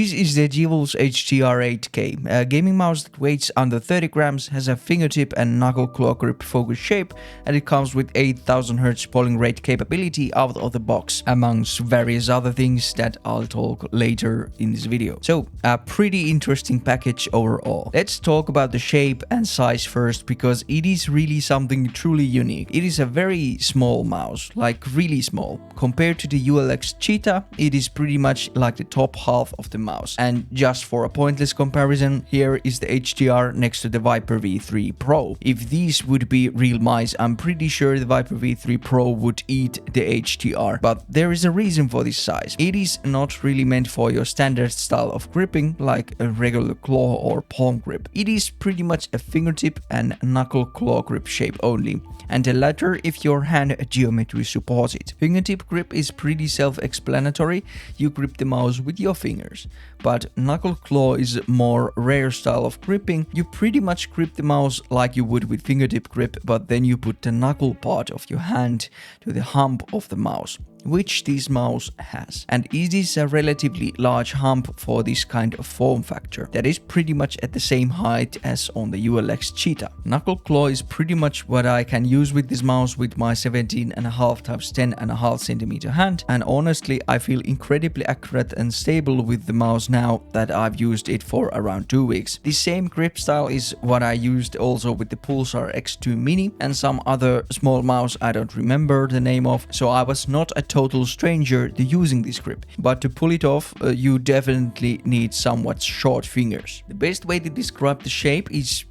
This is the G-wolves HTR 8K, a gaming mouse that weighs under 30 grams, has a fingertip and knuckle claw grip focus shape, and it comes with 8000 Hz polling rate capability out of the box, amongst various other things that I'll talk later in this video. So, a pretty interesting package overall. Let's talk about the shape and size first, because it is really something truly unique. It is a very small mouse, like really small. Compared to the ULX Cheetah, it is pretty much like the top half of the mouse. And just for a pointless comparison, here is the HTR next to the Viper V3 Pro. If these would be real mice, I'm pretty sure the Viper V3 Pro would eat the HTR, but there is a reason for this size. It is not really meant for your standard style of gripping, like a regular claw or palm grip. It is pretty much a fingertip and knuckle claw grip shape only, and the latter if your hand geometry supports it. Fingertip grip is pretty self-explanatory, you grip the mouse with your fingers. But knuckle claw is a more rare style of gripping. You pretty much grip the mouse like you would with fingertip grip, but then you put the knuckle part of your hand to the hump of the mouse, which this mouse has. And it is a relatively large hump for this kind of form factor that is pretty much at the same height as on the ULX Cheetah. Knuckle claw is pretty much what I can use with this mouse with my 17.5 times 10.5 centimeter hand, and honestly I feel incredibly accurate and stable with the mouse now that I've used it for around 2 weeks. The same grip style is what I used also with the Pulsar X2 Mini and some other small mouse I don't remember the name of, so I was not a total stranger to using this grip, but to pull it off you definitely need somewhat short fingers. The best way to describe the shape is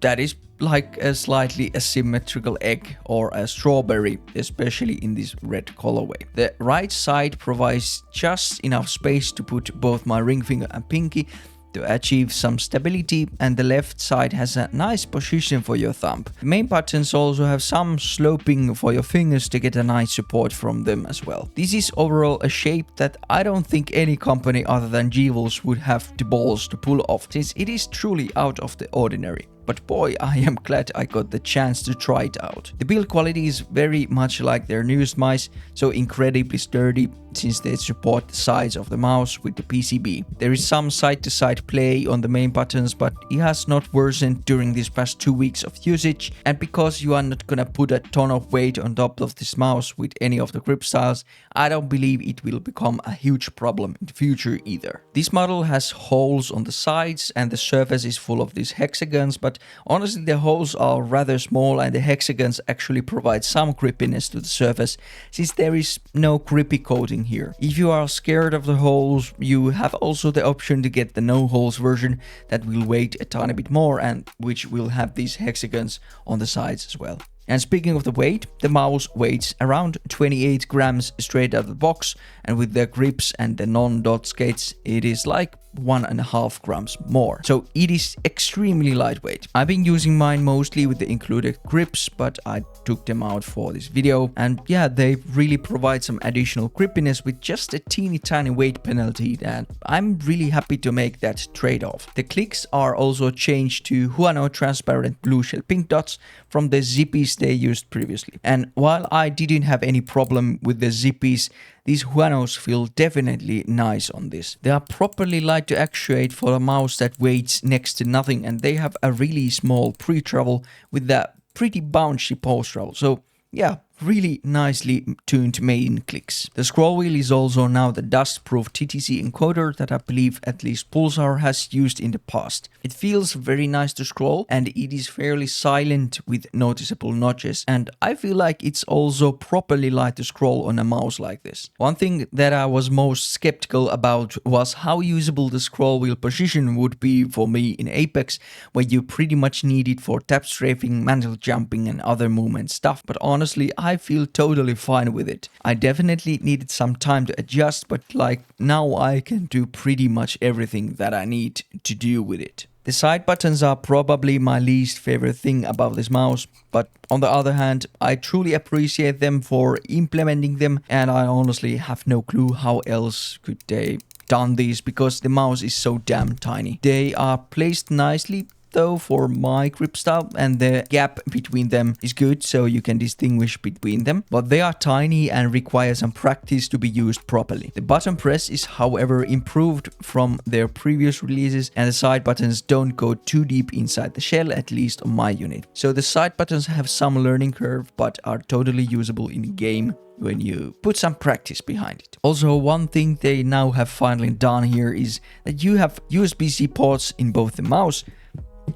that is like a slightly asymmetrical egg or a strawberry, especially in this red colorway. The right side provides just enough space to put both my ring finger and pinky to achieve some stability, and the left side has a nice position for your thumb. The main buttons also have some sloping for your fingers to get a nice support from them as well. This is overall a shape that I don't think any company other than G-wolves would have the balls to pull off, since it is truly out of the ordinary. But boy, I am glad I got the chance to try it out. The build quality is very much like their newest mice, so incredibly sturdy since they support the sides of the mouse with the PCB. There is some side-to-side play on the main buttons, but it has not worsened during these past 2 weeks of usage, and because you are not gonna put a ton of weight on top of this mouse with any of the grip styles, I don't believe it will become a huge problem in the future either. This model has holes on the sides and the surface is full of these hexagons, but honestly the holes are rather small and the hexagons actually provide some grippiness to the surface since there is no grippy coating here. If you are scared of the holes, you have also the option to get the no holes version that will weigh a tiny bit more and which will have these hexagons on the sides as well. And speaking of the weight, the mouse weighs around 28 grams straight out of the box, and with the grips and the non-dot skates it is like 1.5 grams more. So it is extremely lightweight. I've been using mine mostly with the included grips, but I took them out for this video, and yeah, they really provide some additional grippiness with just a teeny tiny weight penalty, and I'm really happy to make that trade-off. The clicks are also changed to Huano transparent blue shell pink dots from the zippies they used previously. And while I didn't have any problem with the zippies, these Huanos feel definitely nice on this. They are properly light to actuate for a mouse that weighs next to nothing, and they have a really small pre-travel with that pretty bouncy post-travel. So yeah, really nicely tuned main clicks. The scroll wheel is also now the dust-proof TTC encoder that I believe at least Pulsar has used in the past. It feels very nice to scroll and it is fairly silent with noticeable notches, and I feel like it's also properly light to scroll on a mouse like this. One thing that I was most skeptical about was how usable the scroll wheel position would be for me in Apex, where you pretty much need it for tap strafing, mantle jumping and other movement stuff, but honestly I feel totally fine with it. I definitely needed some time to adjust, but like now I can do pretty much everything that I need to do with it. The side buttons are probably my least favorite thing about this mouse, but on the other hand, I truly appreciate them for implementing them, and I honestly have no clue how else could they done these because the mouse is so damn tiny. They are placed nicely though for my grip style, and the gap between them is good, so you can distinguish between them, but they are tiny and require some practice to be used properly. The button press is however improved from their previous releases, and the side buttons don't go too deep inside the shell, at least on my unit. So the side buttons have some learning curve, but are totally usable in game when you put some practice behind it. Also, one thing they now have finally done here is that you have USB-C ports in both the mouse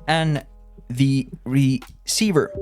and the receiver,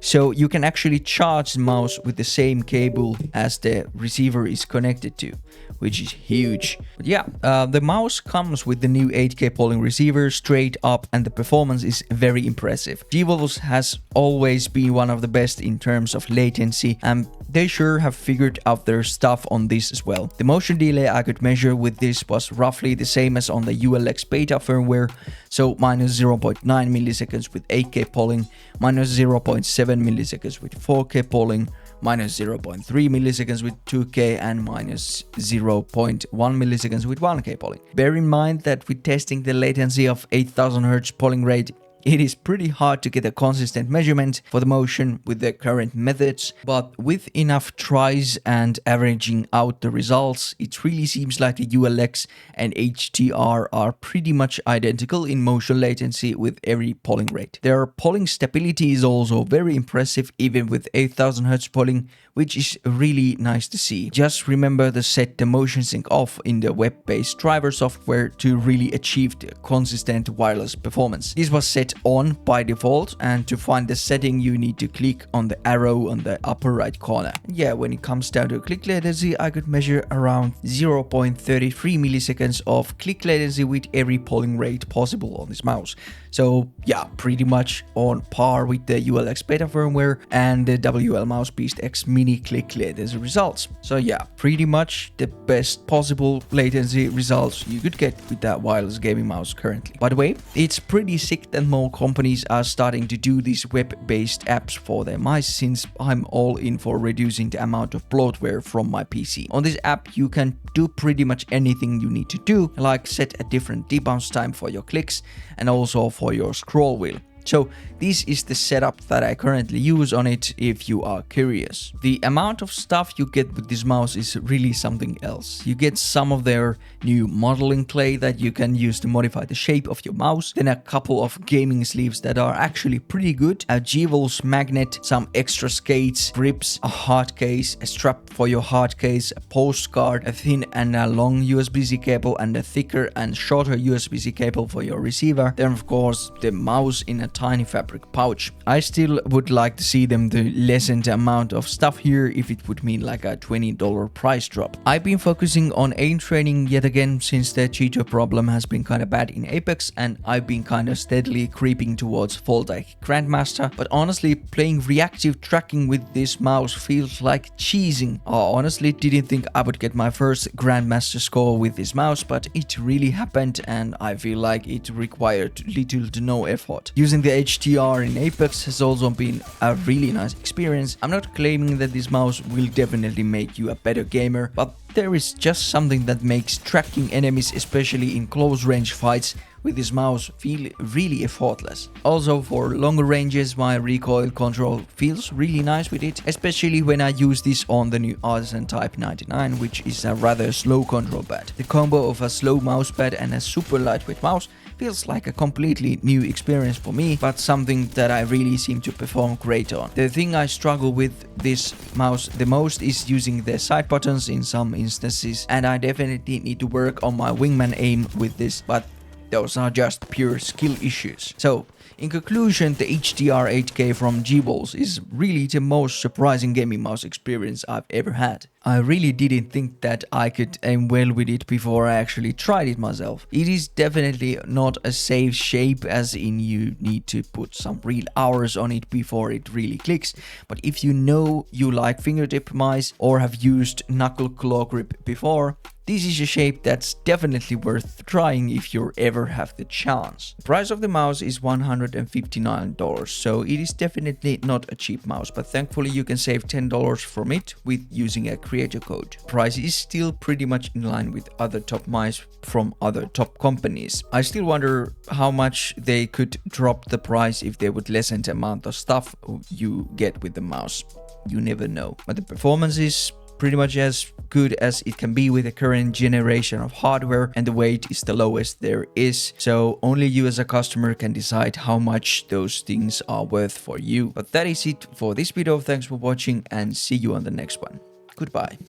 so you can actually charge the mouse with the same cable as the receiver is connected to, which is huge. But yeah, the mouse comes with the new 8K polling receiver straight up, and the performance is very impressive. G-wolves has always been one of the best in terms of latency, and they sure have figured out their stuff on this as well. The motion delay I could measure with this was roughly the same as on the ULX beta firmware, so minus 0.9 milliseconds with 8K polling, minus 0.7 milliseconds with 4K polling, minus 0.3 milliseconds with 2K, and minus 0.1 milliseconds with 1K polling. Bear in mind that with testing the latency of 8000 Hz polling rate, it is pretty hard to get a consistent measurement for the motion with the current methods, but with enough tries and averaging out the results, it really seems like the ULX and HTR are pretty much identical in motion latency with every polling rate. Their polling stability is also very impressive even with 8000 Hz polling, which is really nice to see. Just remember to set the motion sync off in the web-based driver software to really achieve the consistent wireless performance. This was set on by default, and to find the setting you need to click on the arrow on the upper right corner. Yeah, when it comes down to click latency, I could measure around 0.33 milliseconds of click latency with every polling rate possible on this mouse. So yeah, pretty much on par with the ULX beta firmware and the WL Mousebeast X Mini click latency results. So yeah, pretty much the best possible latency results you could get with that wireless gaming mouse currently. By the way, it's pretty sick that more companies are starting to do these web-based apps for their mice, since I'm all in for reducing the amount of bloatware from my PC. On this app you can do pretty much anything you need to do, like set a different debounce time for your clicks and also for your scroll wheel. So this is the setup that I currently use on it if you are curious. The amount of stuff you get with this mouse is really something else. You get some of their new modeling clay that you can use to modify the shape of your mouse, then a couple of gaming sleeves that are actually pretty good, a G-wolves magnet, some extra skates, grips, a hard case, a strap for your hard case, a postcard, a thin and a long USB-C cable, and a thicker and shorter USB-C cable for your receiver. Then of course the mouse in a tiny fabric pouch. I still would like to see them to lessen the amount of stuff here if it would mean like a $20 price drop. I've been focusing on aim training yet again since the cheater problem has been kinda bad in Apex, and I've been kinda steadily creeping towards Voltaic Grandmaster, but honestly playing reactive tracking with this mouse feels like cheesing. I honestly didn't think I would get my first Grandmaster score with this mouse, but it really happened, and I feel like it required little to no effort. Using the HTR in Apex has also been a really nice experience. I'm not claiming that this mouse will definitely make you a better gamer, but there is just something that makes tracking enemies, especially in close range fights, with this mouse feel really effortless. Also for longer ranges, my recoil control feels really nice with it, especially when I use this on the new Artisan Type 99, which is a rather slow control pad. The combo of a slow mousepad and a super lightweight mouse feels like a completely new experience for me, but something that I really seem to perform great on. The thing I struggle with this mouse the most is using the side buttons in some instances, and I definitely need to work on my wingman aim with this, but those are just pure skill issues. So, in conclusion, the HTR 8K from G-wolves is really the most surprising gaming mouse experience I've ever had. I really didn't think that I could aim well with it before I actually tried it myself. It is definitely not a safe shape, as in you need to put some real hours on it before it really clicks, but if you know you like fingertip mice or have used knuckle claw grip before, this is a shape that's definitely worth trying if you ever have the chance. The price of the mouse is $159, so it is definitely not a cheap mouse, but thankfully you can save $10 from it with using a creator code. Price is still pretty much in line with other top mice from other top companies. I still wonder how much they could drop the price if they would lessen the amount of stuff you get with the mouse. You never know. But the performance is pretty much as good as it can be with the current generation of hardware, and the weight is the lowest there is, so only you as a customer can decide how much those things are worth for you. But that is it for this video. Thanks for watching and see you on the next one. Goodbye.